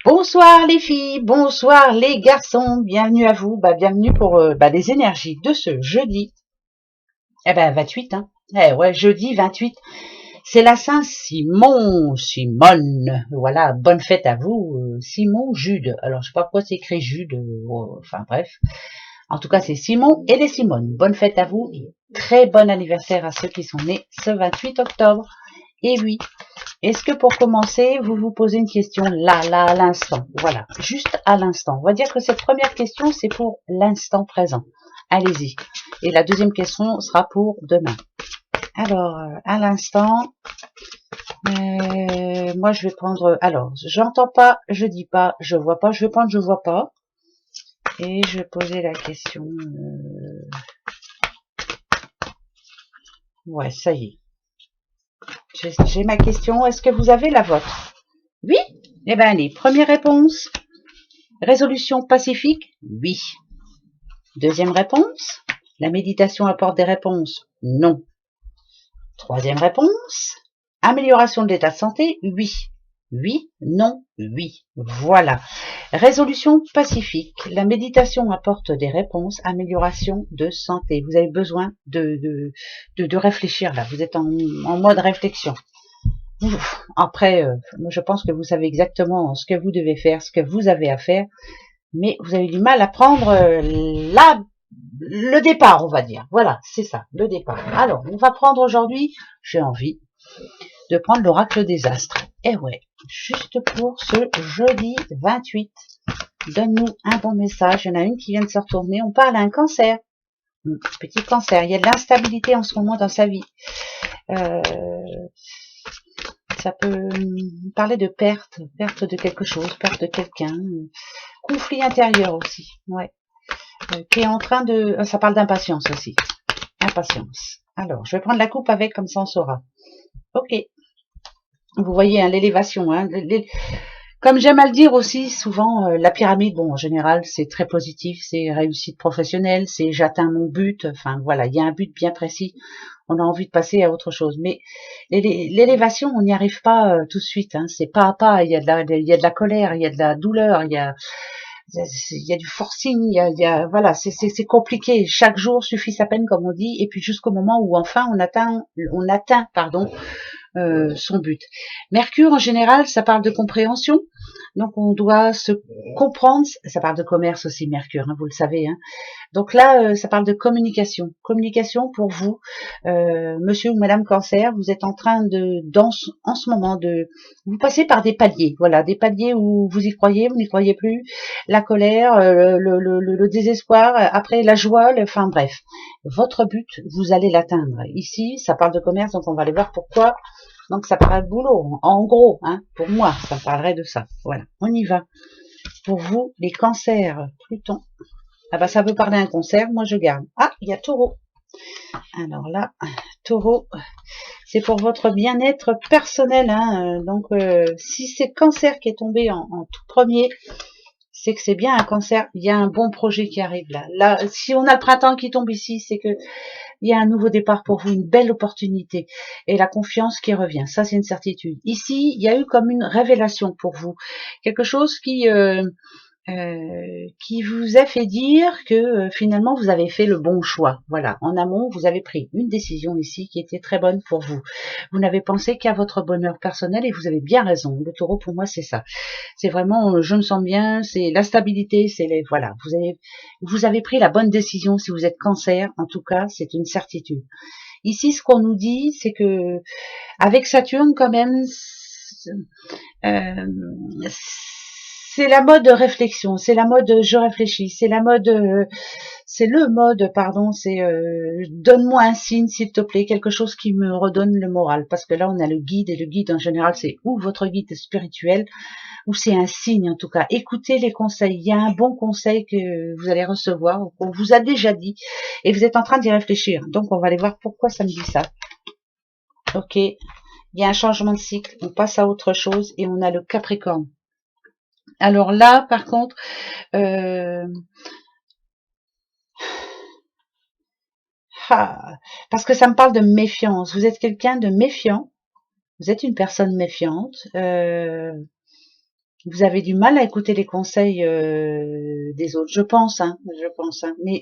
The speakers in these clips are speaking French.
Bonsoir les filles, bonsoir les garçons, bienvenue à vous, bienvenue pour les énergies de ce jeudi, 28, hein. Ouais, jeudi 28, c'est la Saint-Simon, Simone, voilà, bonne fête à vous, Simon, Jude, alors je sais pas pourquoi c'est écrit Jude, enfin bref, en tout cas c'est Simon et les Simones, bonne fête à vous, et très bon anniversaire à ceux qui sont nés ce 28 octobre, et oui. Est-ce que pour commencer, vous vous posez une question là, à l'instant? Voilà, juste à l'instant. On va dire que cette première question, c'est pour l'instant présent. Allez-y. Et la deuxième question sera pour demain. Alors, à l'instant, moi je vais prendre... Alors, j'entends pas, je dis pas, je vois pas. Je vais prendre je vois pas. Et je vais poser la question... Ouais, ça y est. J'ai ma question. Est-ce que vous avez la vôtre? Oui? Eh bien, allez, première réponse. Résolution pacifique? Oui. Deuxième réponse. La méditation apporte des réponses? Non. Troisième réponse. Amélioration de l'état de santé? Oui. Oui, non, oui. Voilà. Résolution pacifique. La méditation apporte des réponses. Amélioration de santé. Vous avez besoin de réfléchir là. Vous êtes en mode réflexion. Après, moi je pense que vous savez exactement ce que vous devez faire, ce que vous avez à faire, mais vous avez du mal à prendre le départ, on va dire. Voilà, c'est ça, le départ. Alors, on va prendre aujourd'hui, j'ai envie de prendre l'oracle des astres. Eh ouais, juste pour ce jeudi 28. Donne-nous un bon message. Il y en a une qui vient de se retourner. On parle d'un cancer. Petit cancer. Il y a de l'instabilité en ce moment dans sa vie. Euh, ça peut parler de perte de quelque chose, perte de quelqu'un. Conflit intérieur aussi. Ouais. Qui est en train de... Ça parle d'impatience aussi. Impatience. Alors, je vais prendre la coupe avec, comme ça on saura. Ok. Vous voyez, hein, l'élévation. Hein, comme j'aime à le dire aussi, souvent, la pyramide, bon, en général, c'est très positif, c'est réussite professionnelle, c'est j'atteins mon but. Enfin, voilà, il y a un but bien précis. On a envie de passer à autre chose. Mais l'élévation, on n'y arrive pas tout de suite. Hein, c'est pas à pas. Il y a de la colère, il y a de la douleur, il y a du forcing, voilà, c'est compliqué. Chaque jour suffit sa peine, comme on dit, et puis jusqu'au moment où enfin on atteint, pardon, son but. Mercure, en général, ça parle de compréhension. Donc, on doit se comprendre. Ça parle de commerce aussi, Mercure, hein, vous le savez. Hein. Donc là, ça parle de communication. Communication pour vous, monsieur ou madame cancer, vous êtes en train en ce moment, vous passez par des paliers. Voilà, des paliers où vous y croyez, vous n'y croyez plus. La colère, le désespoir, après la joie, enfin bref. Votre but, vous allez l'atteindre. Ici, ça parle de commerce, donc on va aller voir pourquoi. Donc ça parle de boulot, en gros, hein, pour moi, ça parlerait de ça. Voilà, on y va. Pour vous, les cancers, Pluton. Ah bah ça peut parler d'un concert, moi je garde. Ah, il y a Taureau. Alors là, Taureau, c'est pour votre bien-être personnel. Hein, donc si c'est cancer qui est tombé en tout premier, c'est que c'est bien un cancer. Il y a un bon projet qui arrive là. Là, si on a le printemps qui tombe ici, c'est que il y a un nouveau départ pour vous, une belle opportunité et la confiance qui revient. Ça, c'est une certitude. Ici, il y a eu comme une révélation pour vous, quelque chose qui vous a fait dire que finalement vous avez fait le bon choix. Voilà, en amont, vous avez pris une décision ici qui était très bonne pour vous. Vous n'avez pensé qu'à votre bonheur personnel et vous avez bien raison. Le taureau, pour moi, c'est ça. C'est vraiment, je me sens bien, c'est la stabilité, c'est les, voilà, vous avez pris la bonne décision si vous êtes cancer. En tout cas, c'est une certitude. Ici, ce qu'on nous dit, c'est que avec Saturne, quand même, euh, c'est la mode réflexion, c'est la mode je réfléchis, c'est la mode, c'est le mode, pardon, c'est donne-moi un signe s'il te plaît, quelque chose qui me redonne le moral, parce que là on a le guide et le guide en général c'est ou votre guide spirituel ou c'est un signe en tout cas. Écoutez les conseils, il y a un bon conseil que vous allez recevoir, qu'on vous a déjà dit et vous êtes en train d'y réfléchir. Donc on va aller voir pourquoi ça me dit ça. Ok, il y a un changement de cycle, on passe à autre chose et on a le Capricorne. Alors là, par contre, parce que ça me parle de méfiance. Vous êtes quelqu'un de méfiant. Vous êtes une personne méfiante. Vous avez du mal à écouter les conseils des autres, je pense, hein.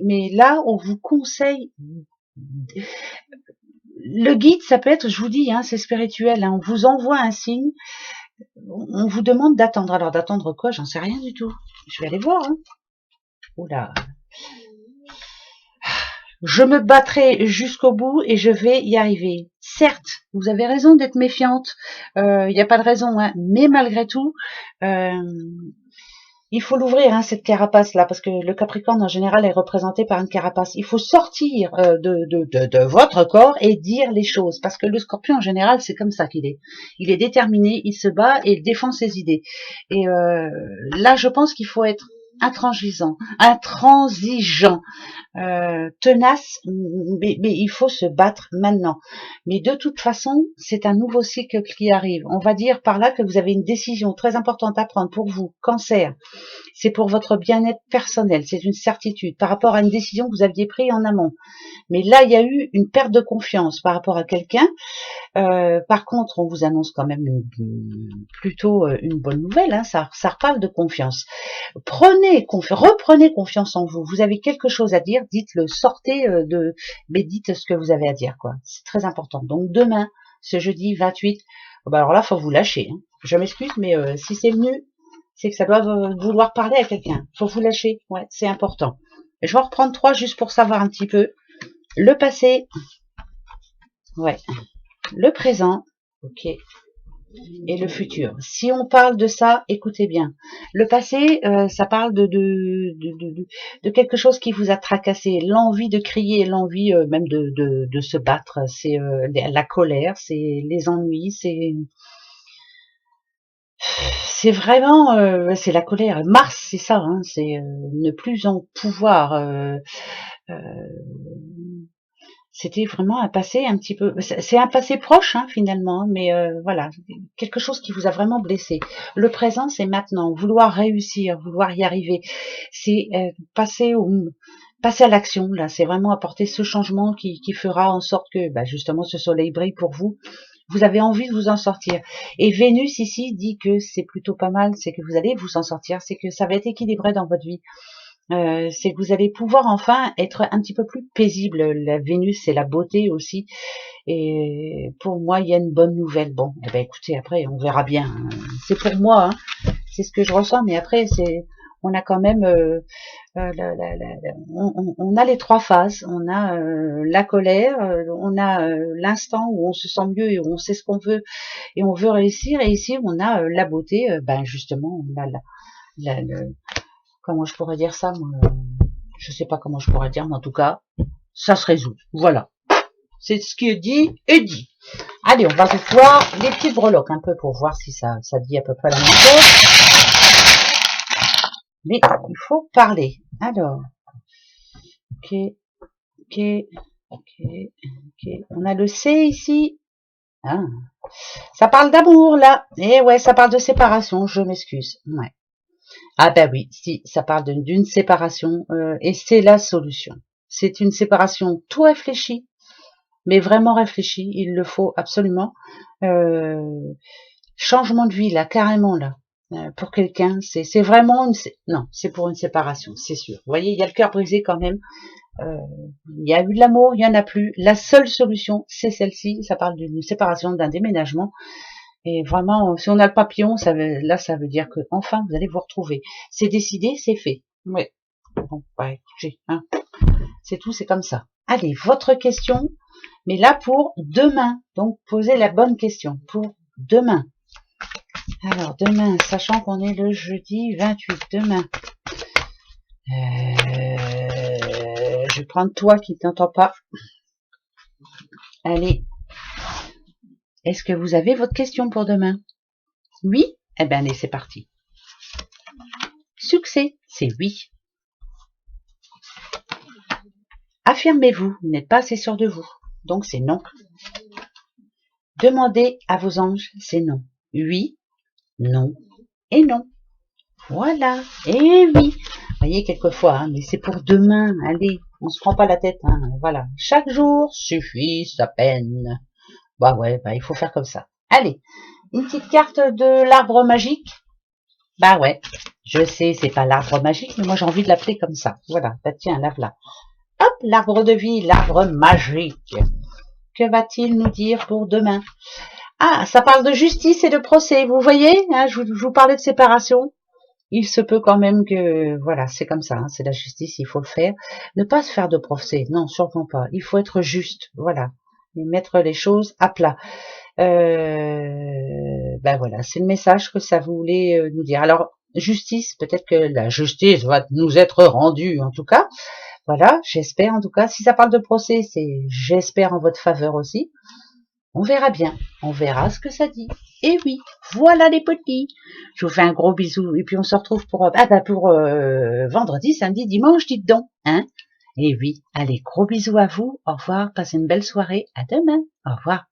Mais là, on vous conseille. Le guide, ça peut être, je vous dis, hein, c'est spirituel. Hein, on vous envoie un signe, on vous demande d'attendre. Alors d'attendre quoi? J'en sais rien du tout. Je vais aller voir. Hein. Oula. Je me battrai jusqu'au bout et je vais y arriver. Certes, vous avez raison d'être méfiante. Il n'y a pas de raison, hein, mais malgré tout. Il faut l'ouvrir, hein, cette carapace-là, parce que le Capricorne, en général, est représenté par une carapace. Il faut sortir de votre corps et dire les choses, parce que le Scorpion, en général, c'est comme ça qu'il est. Il est déterminé, il se bat et il défend ses idées. Et là, je pense qu'il faut être intransigeant, tenace, mais il faut se battre maintenant. Mais de toute façon, c'est un nouveau cycle qui arrive. On va dire par là que vous avez une décision très importante à prendre pour vous, Cancer. C'est pour votre bien-être personnel, c'est une certitude par rapport à une décision que vous aviez prise en amont. Mais là, il y a eu une perte de confiance par rapport à quelqu'un. Par contre, on vous annonce quand même plutôt une bonne nouvelle. Hein, ça reparle de confiance. Reprenez confiance en vous. Vous avez quelque chose à dire, dites-le, sortez mais dites ce que vous avez à dire, quoi. C'est très important. Donc demain, ce jeudi 28, alors là, faut vous lâcher. Hein. Je m'excuse, mais si c'est venu, c'est que ça doit vouloir parler à quelqu'un. Faut vous lâcher, ouais, c'est important. Je vais en reprendre 3 juste pour savoir un petit peu. Le passé, ouais. Le présent, ok, et le futur. Si on parle de ça, écoutez bien. Le passé, ça parle de quelque chose qui vous a tracassé, l'envie de crier, l'envie même de se battre. C'est la colère, c'est les ennuis, c'est vraiment, c'est la colère. Mars, c'est ça, hein, c'est ne plus en pouvoir. C'était vraiment un passé un petit peu, c'est un passé proche hein, finalement, mais voilà, quelque chose qui vous a vraiment blessé. Le présent, c'est maintenant, vouloir réussir, vouloir y arriver, c'est passer à l'action. Là, c'est vraiment apporter ce changement qui fera en sorte que, justement, ce soleil brille pour vous. Vous avez envie de vous en sortir. Et Vénus ici dit que c'est plutôt pas mal, c'est que vous allez vous en sortir, c'est que ça va être équilibré dans votre vie. C'est que vous allez pouvoir enfin être un petit peu plus paisible. La Vénus, c'est la beauté aussi. Et pour moi, il y a une bonne nouvelle. Bon, eh ben écoutez, après, on verra bien. Hein. C'est pour moi, hein. C'est ce que je ressens. Mais après, on a quand même, on a les 3 phases. On a la colère, on a l'instant où on se sent mieux et où on sait ce qu'on veut et on veut réussir. Et ici, on a la beauté. Justement, on a comment je pourrais dire ça, moi, je sais pas comment je pourrais dire, mais en tout cas, ça se résout. Voilà. C'est ce qui est dit et dit. Allez, on va voir les petites breloques un peu pour voir si ça dit à peu près la même chose. Mais il faut parler. Alors, ok. On a le C ici. Ah. Ça parle d'amour, là. Et ouais, ça parle de séparation, je m'excuse. Ouais. Ah ben oui, si, ça parle d'une séparation et c'est la solution. C'est une séparation tout réfléchie, mais vraiment réfléchie, il le faut absolument. Changement de vie là, carrément là, pour quelqu'un, c'est vraiment non, c'est pour une séparation, c'est sûr. Vous voyez, il y a le cœur brisé quand même. Il y a eu de l'amour, il y en a plus. La seule solution, c'est celle-ci. Ça parle d'une séparation, d'un déménagement. Et vraiment, si on a le papillon, ça veut dire que enfin vous allez vous retrouver. C'est décidé, c'est fait. Ouais. Bon, écoutez, hein. C'est tout, c'est comme ça. Allez, votre question, mais là pour demain. Donc, posez la bonne question pour demain. Alors, demain, sachant qu'on est le jeudi 28, demain. Je vais prendre toi qui t'entends pas. Allez. Est-ce que vous avez votre question pour demain? Oui? Eh bien, allez, c'est parti. Succès, c'est oui. Affirmez-vous, vous n'êtes pas assez sûr de vous, donc c'est non. Demandez à vos anges, c'est non. Oui, non et non. Voilà, et oui. Vous voyez, quelquefois, hein, mais c'est pour demain, allez, on se prend pas la tête, hein, voilà. Chaque jour suffit sa peine. Ouais, il faut faire comme ça. Allez, une petite carte de l'arbre magique. Bah ouais, je sais, c'est pas l'arbre magique, mais moi j'ai envie de l'appeler comme ça. Voilà, bah tiens, lave-la. Hop, l'arbre de vie, l'arbre magique. Que va-t-il nous dire pour demain? Ah, ça parle de justice et de procès, vous voyez, hein, je vous parlais de séparation. Il se peut quand même que, voilà, c'est comme ça, hein, c'est la justice, il faut le faire. Ne pas se faire de procès, non, sûrement pas. Il faut être juste, voilà, et mettre les choses à plat. Ben voilà, c'est le message que ça voulait nous dire. Alors, justice, peut-être que la justice va nous être rendue, en tout cas. Voilà, j'espère en tout cas. Si ça parle de procès, c'est j'espère en votre faveur aussi. On verra bien, on verra ce que ça dit. Et oui, voilà les petits. Je vous fais un gros bisou et puis on se retrouve pour vendredi, samedi, dimanche, dites donc, hein. Et oui, allez, gros bisous à vous. Au revoir, passez une belle soirée. À demain. Au revoir.